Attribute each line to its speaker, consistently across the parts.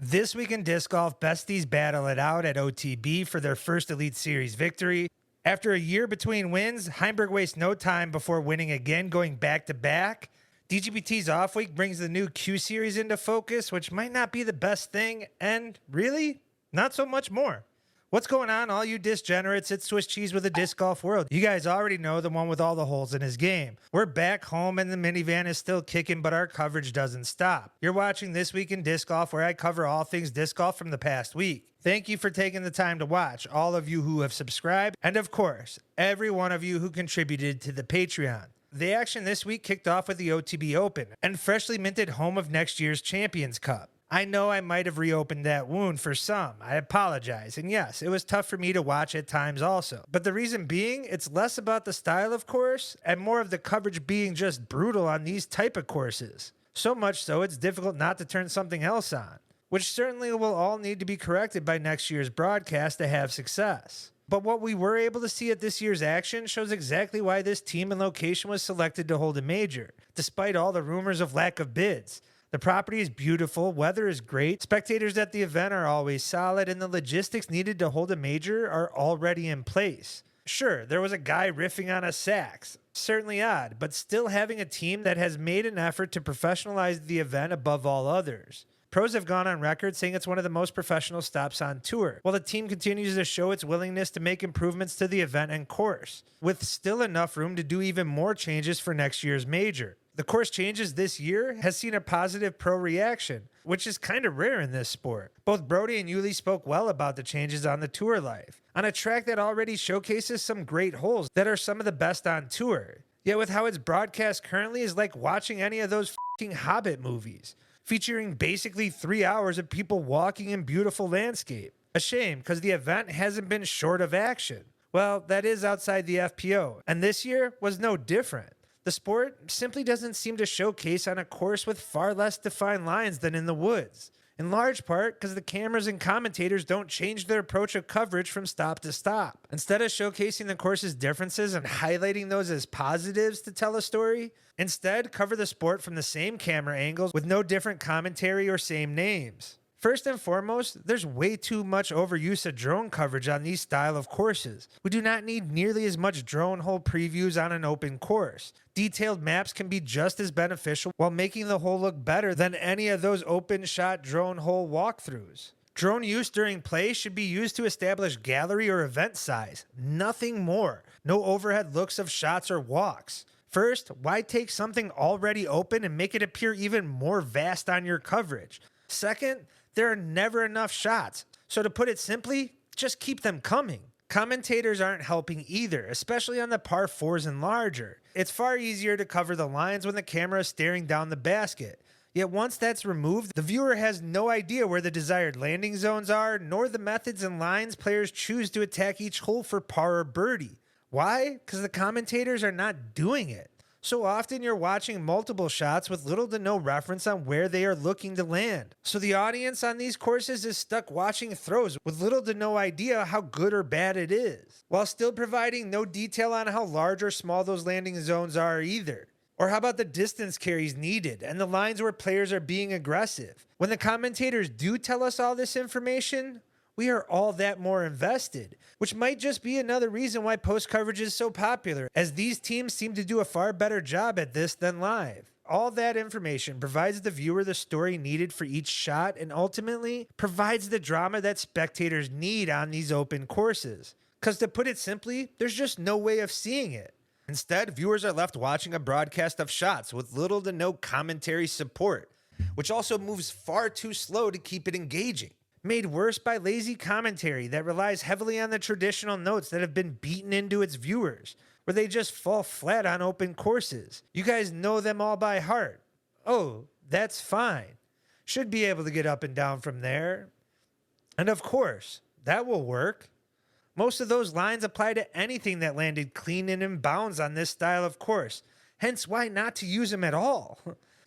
Speaker 1: This week in disc golf, besties battle it out at OTB for their first Elite Series victory. After a year between wins, Heimberg wastes no time before winning again, going back-to-back. DGPT's off week brings the new Q Series into focus, which might not be the best thing, and really, not so much more. What's going on, all you disgenerates? It's Swiss Cheese with the disc golf world. You guys already know the one with all the holes in his game. We're back home and the minivan is still kicking, but our coverage doesn't stop. You're watching This Week in Disc Golf, where I cover all things disc golf from the past week. Thank you for taking the time to watch, all of you who have subscribed, and of course, every one of you who contributed to the Patreon. The action this week kicked off with the OTB Open and freshly minted home of next year's Champions Cup. I know I might have reopened that wound for some. I apologize. And yes, it was tough for me to watch at times also. But the reason being, it's less about the style of course and more of the coverage being just brutal on these type of courses. So much so it's difficult not to turn something else on, which certainly will all need to be corrected by next year's broadcast to have success. But what we were able to see at this year's action shows exactly why this team and location was selected to hold a major, despite all the rumors of lack of bids. The property is beautiful, weather is great, spectators at the event are always solid, and the logistics needed to hold a major are already in place. Sure, there was a guy riffing on a sax. Certainly odd, but still having a team that has made an effort to professionalize the event above all others. Pros have gone on record saying it's one of the most professional stops on tour, while the team continues to show its willingness to make improvements to the event and course, with still enough room to do even more changes for next year's major. The course changes this year has seen a positive pro reaction, which is kind of rare in this sport. Both Brody and Yuli spoke well about the changes on the tour life, on a track that already showcases some great holes that are some of the best on tour. Yet with how it's broadcast currently is like watching any of those f***ing Hobbit movies, featuring basically 3 hours of people walking in beautiful landscape. A shame, because the event hasn't been short of action. Well, that is outside the FPO, and this year was no different. The sport simply doesn't seem to showcase on a course with far less defined lines than in the woods, in large part because the cameras and commentators don't change their approach of coverage from stop to stop. Instead of showcasing the course's differences and highlighting those as positives to tell a story, instead cover the sport from the same camera angles with no different commentary or same names. First and foremost, there's way too much overuse of drone coverage on these style of courses. We do not need nearly as much drone hole previews on an open course. Detailed maps can be just as beneficial while making the hole look better than any of those open shot drone hole walkthroughs. Drone use during play should be used to establish gallery or event size, nothing more. No overhead looks of shots or walks. First, why take something already open and make it appear even more vast on your coverage? Second, there are never enough shots, so to put it simply, just keep them coming. Commentators aren't helping either, especially on the par 4s and larger. It's far easier to cover the lines when the camera is staring down the basket. Yet once that's removed, the viewer has no idea where the desired landing zones are, nor the methods and lines players choose to attack each hole for par or birdie. Why? Because the commentators are not doing it. So often you're watching multiple shots with little to no reference on where they are looking to land. So the audience on these courses is stuck watching throws with little to no idea how good or bad it is, while still providing no detail on how large or small those landing zones are either. Or how about the distance carries needed and the lines where players are being aggressive? When the commentators do tell us all this information, we are all that more invested, which might just be another reason why post coverage is so popular, as these teams seem to do a far better job at this than live. All that information provides the viewer the story needed for each shot and ultimately provides the drama that spectators need on these open courses. Because to put it simply, there's just no way of seeing it. Instead, viewers are left watching a broadcast of shots with little to no commentary support, which also moves far too slow to keep it engaging. Made worse by lazy commentary that relies heavily on the traditional notes that have been beaten into its viewers, where they just fall flat on open courses. You guys know them all by heart. Oh, that's fine. Should be able to get up and down from there. And of course, that will work. Most of those lines apply to anything that landed clean and in bounds on this style of course. Hence, why not to use them at all?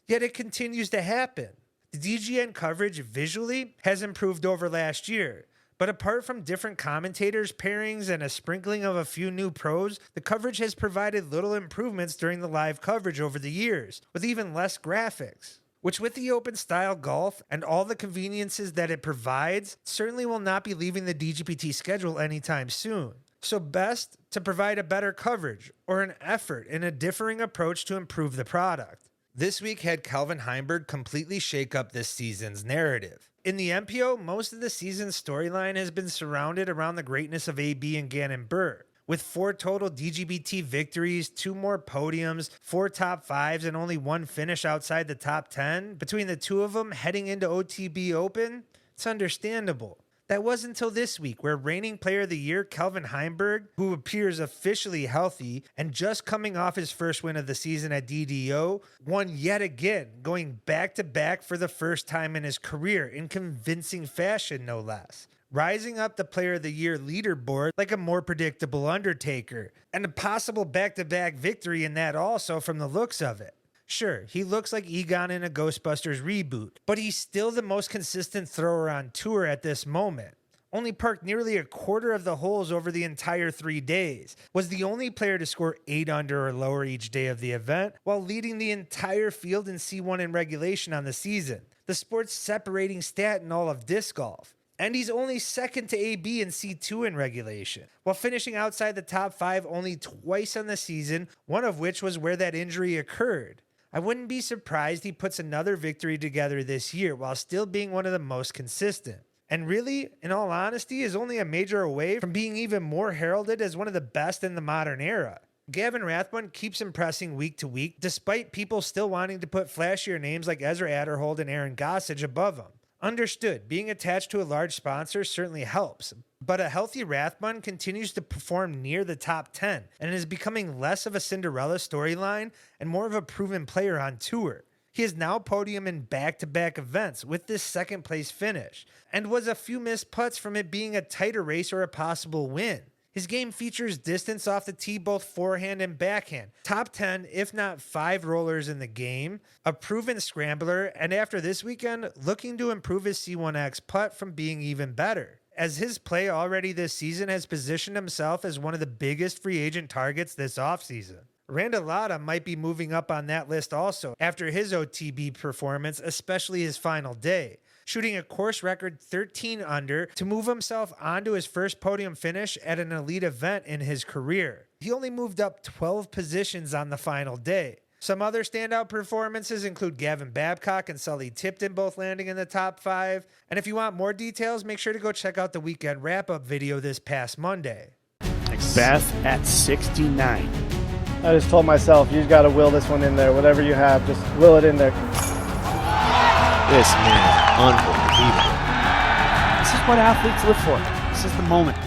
Speaker 1: Yet it continues to happen. The DGN coverage visually has improved over last year, but apart from different commentators, pairings, and a sprinkling of a few new pros, the coverage has provided little improvements during the live coverage over the years, with even less graphics. which with the open style golf and all the conveniences that it provides, certainly will not be leaving the DGPT schedule anytime soon. So best to provide a better coverage or an effort in a differing approach to improve the product. This week had Calvin Heimberg completely shake up this season's narrative. In the MPO, most of the season's storyline has been surrounded around the greatness of AB and Gannon Buhr. With 4 total DGPT victories, 2 more podiums, 4 top 5s, and only 1 finish outside the top 10, between the 2 of them heading into OTB Open, it's understandable. That wasn't until this week where reigning player of the year Calvin Heimberg, who appears officially healthy and just coming off his first win of the season at DDO, won yet again, going back-to-back for the first time in his career in convincing fashion, no less. Rising up the player of the year leaderboard like a more predictable Undertaker, and a possible back-to-back victory in that also from the looks of it. Sure, he looks like Egon in a Ghostbusters reboot, but he's still the most consistent thrower on tour at this moment. Only parked nearly a quarter of the holes over the entire 3 days, was the only player to score 8 under or lower each day of the event, while leading the entire field in C1 in regulation on the season, the sport's separating stat in all of disc golf. And he's only second to AB in C2 in regulation, while finishing outside the top 5 only twice on the season, one of which was where that injury occurred. I wouldn't be surprised he puts another victory together this year while still being one of the most consistent. And really, in all honesty, is only a major away from being even more heralded as one of the best in the modern era. Gavin Rathbun keeps impressing week to week, despite people still wanting to put flashier names like Ezra Adderhold and Aaron Gossage above him. Understood, being attached to a large sponsor certainly helps, but a healthy Rathbun continues to perform near the top 10 and is becoming less of a Cinderella storyline and more of a proven player on tour. He is now podium in back-to-back events with this second place finish, and was a few missed putts from it being a tighter race or a possible win. His game features distance off the tee, both forehand and backhand. Top 10, if not 5 rollers in the game, a proven scrambler, and after this weekend, looking to improve his C1X putt from being even better, as his play already this season has positioned himself as one of the biggest free agent targets this offseason. Randallata might be moving up on that list also after his OTB performance, especially his final day, shooting a course record 13 under to move himself onto his first podium finish at an elite event in his career. He only moved up 12 positions on the final day. Some other standout performances include Gavin Babcock and Sully Tipton both landing in the top 5. And if you want more details, make sure to go check out the weekend wrap-up video this past Monday.
Speaker 2: Beth at 69.
Speaker 3: I just told myself, you just got to will this one in there. Whatever you have, just will it in there.
Speaker 2: This man is unbelievable. This is what athletes live for. This is the moment.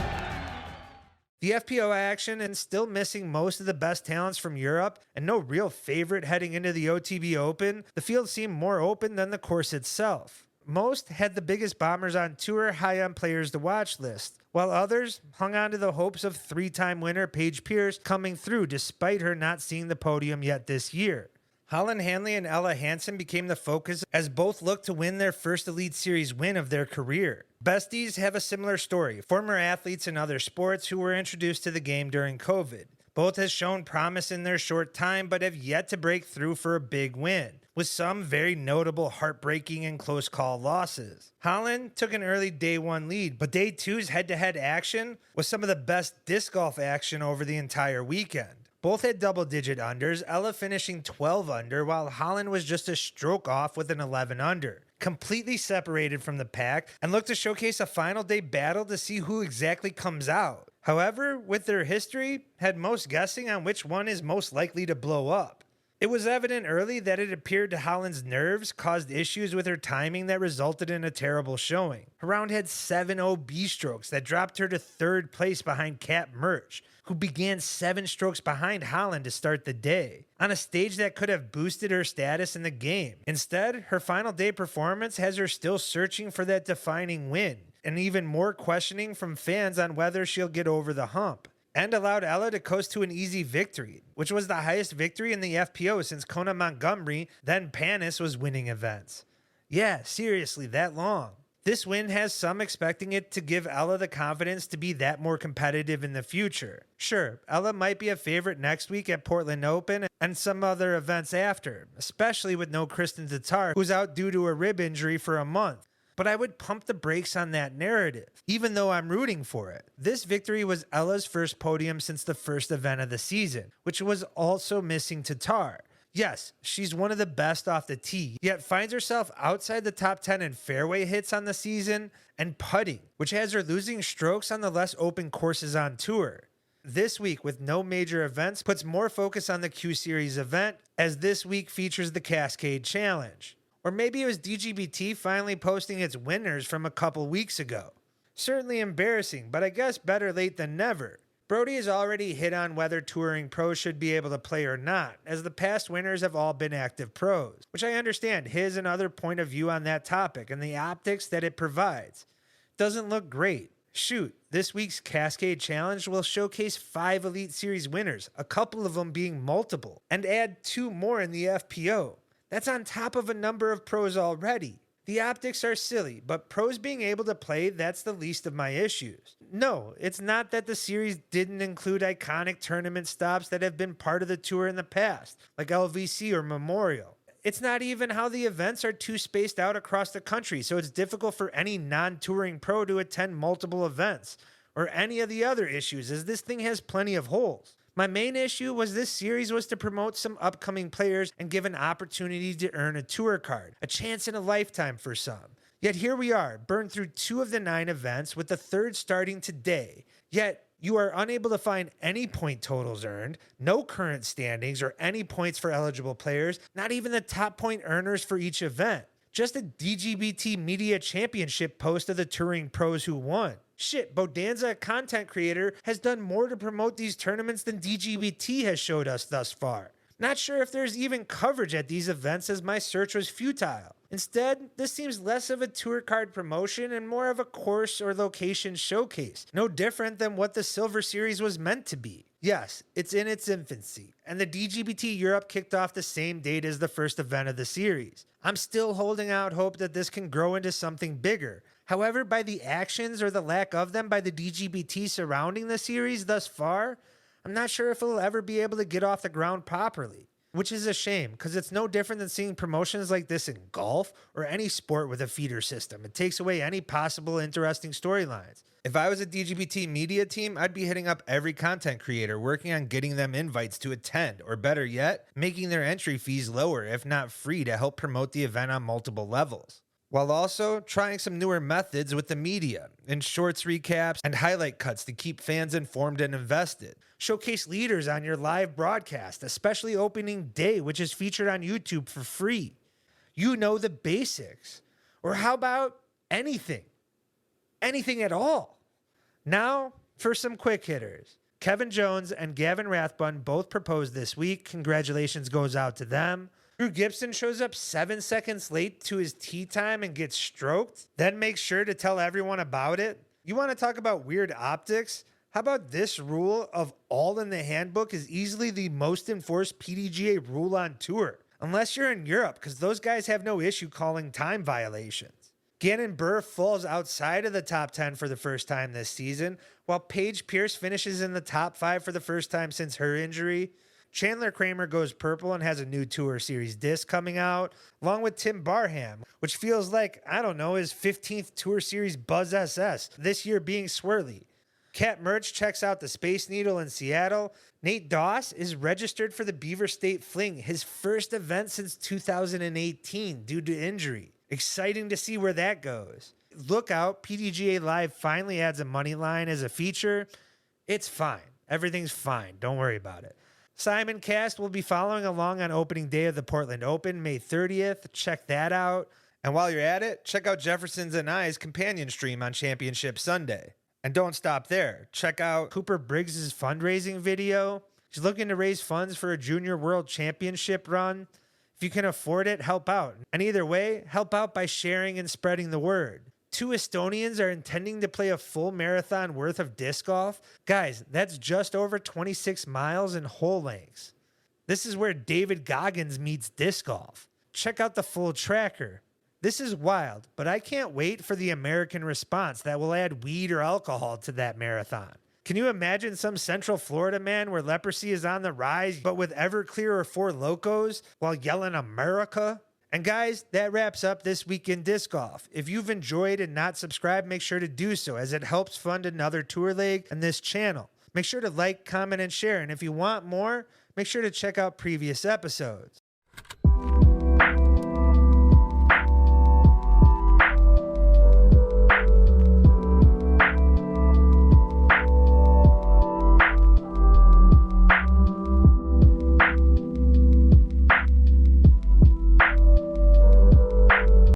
Speaker 1: The FPO action and still missing most of the best talents from Europe and no real favorite heading into the OTB Open, the field seemed more open than the course itself. Most had the biggest bombers on tour high on players to watch list, while others hung on to the hopes of 3-time winner Paige Pierce coming through despite her not seeing the podium yet this year. Holland Hanley and Ella Hansen became the focus as both looked to win their first Elite Series win of their career. Besties have a similar story, former athletes in other sports who were introduced to the game during COVID. Both has shown promise in their short time but have yet to break through for a big win, with some very notable heartbreaking and close call losses. Holland took an early day 1 lead, but day 2's head-to-head action was some of the best disc golf action over the entire weekend. Both had double-digit unders, Ella finishing 12 under, while Holland was just a stroke off with an 11 under. Completely separated from the pack, and looked to showcase a final day battle to see who exactly comes out. However, with their history, had most guessing on which one is most likely to blow up. It was evident early that it appeared to Holland's nerves caused issues with her timing that resulted in a terrible showing. Her round had 7 OB strokes that dropped her to 3rd place behind Kat Murch, who began 7 strokes behind Holland to start the day, on a stage that could have boosted her status in the game. Instead, her final day performance has her still searching for that defining win, and even more questioning from fans on whether she'll get over the hump, and allowed Ella to coast to an easy victory, which was the highest victory in the FPO since Kona Montgomery, then Panis, was winning events. Yeah, seriously, that long. This win has some expecting it to give Ella the confidence to be that more competitive in the future. Sure, Ella might be a favorite next week at Portland Open and some other events after, especially with no Kristen Tatar, who's out due to a rib injury for a month. But I would pump the brakes on that narrative, even though I'm rooting for it. This victory was Ella's first podium since the first event of the season, which was also missing Tatar. Yes, she's one of the best off the tee, yet finds herself outside the top 10 in fairway hits on the season and putting, which has her losing strokes on the less open courses on tour. This week, with no major events, puts more focus on the Q Series event, as this week features the Cascade Challenge. Or maybe it was dgbt finally posting its winners from a couple weeks ago. Certainly embarrassing, but I guess better late than never. Brody has already hit on whether touring pros should be able to play or not, as the past winners have all been active pros, which I understand his and other point of view on that topic and the optics that it provides. Doesn't look great. Shoot, this week's Cascade Challenge will showcase 5 Elite Series winners, a couple of them being multiple, and add 2 more in the FPO. That's on top of a number of pros already. The optics are silly, but pros being able to play, that's the least of my issues. No, it's not that the series didn't include iconic tournament stops that have been part of the tour in the past, like LVC or Memorial. It's not even how the events are too spaced out across the country, so it's difficult for any non-touring pro to attend multiple events, or any of the other issues, as this thing has plenty of holes. My main issue was this series was to promote some upcoming players and give an opportunity to earn a tour card, a chance in a lifetime for some. Yet here we are, burned through 2 of the 9 events, with the 3rd starting today. Yet you are unable to find any point totals earned, no current standings or any points for eligible players, not even the top point earners for each event. Just a DGBT Media Championship post of the touring pros who won. Shit, Bodanza, a content creator, has done more to promote these tournaments than DGBT has showed us thus far. Not sure if there's even coverage at these events, as my search was futile. Instead, this seems less of a tour card promotion and more of a course or location showcase, no different than what the Silver Series was meant to be. Yes, it's in its infancy, and the DGBT Europe kicked off the same date as the first event of the series. I'm still holding out hope that this can grow into something bigger. However, by the actions or the lack of them by the DGBT surrounding the series thus far, I'm not sure if it'll ever be able to get off the ground properly. Which is a shame, because it's no different than seeing promotions like this in golf or any sport with a feeder system. It takes away any possible interesting storylines. If I was a DGBT media team, I'd be hitting up every content creator, working on getting them invites to attend, or better yet, making their entry fees lower, if not free, to help promote the event on multiple levels. While also trying some newer methods with the media, in shorts recaps and highlight cuts to keep fans informed and invested. Showcase leaders on your live broadcast, especially opening day, which is featured on YouTube for free. You know the basics. Or how about anything? Anything at all. Now for some quick hitters. Kevin Jones and Gavin Rathbun both proposed this week. Congratulations goes out to them. Drew Gibson shows up 7 seconds late to his tee time and gets stroked, then makes sure to tell everyone about it. You want to talk about weird optics? How about this rule of all in the handbook is easily the most enforced PDGA rule on tour? Unless you're in Europe, because those guys have no issue calling time violations. Gannon Burr falls outside of the top 10 for the first time this season, while Paige Pierce finishes in the top 5 for the first time since her injury. Chandler Kramer goes purple and has a new Tour Series disc coming out, along with Tim Barham, which feels like, I don't know, his 15th Tour Series Buzz SS, this year being swirly. Cat Merch checks out the Space Needle in Seattle. Nate Doss is registered for the Beaver State Fling, his first event since 2018 due to injury. Exciting to see where that goes. Look out, PDGA Live finally adds a money line as a feature. It's fine. Everything's fine. Don't worry about it. Simon Cast will be following along on opening day of the Portland Open, May 30th. Check that out. And while you're at it, check out Jefferson's and I's companion stream on Championship Sunday. And don't stop there. Check out Cooper Briggs' fundraising video. He's looking to raise funds for a Junior World Championship run. If you can afford it, help out. And either way, help out by sharing and spreading the word. 2 Estonians are intending to play a full marathon worth of disc golf. Guys, that's just over 26 miles in hole lengths. This is where David Goggins meets disc golf. Check out the full tracker. This is wild, but I can't wait for the American response that will add weed or alcohol to that marathon. Can you imagine some Central Florida man where leprosy is on the rise, but with Everclear or Four Locos while yelling America? And guys, that wraps up this week in disc golf. If you've enjoyed and not subscribed, make sure to do so as it helps fund another tour leg and this channel. Make sure to like, comment, and share. And if you want more, make sure to check out previous episodes.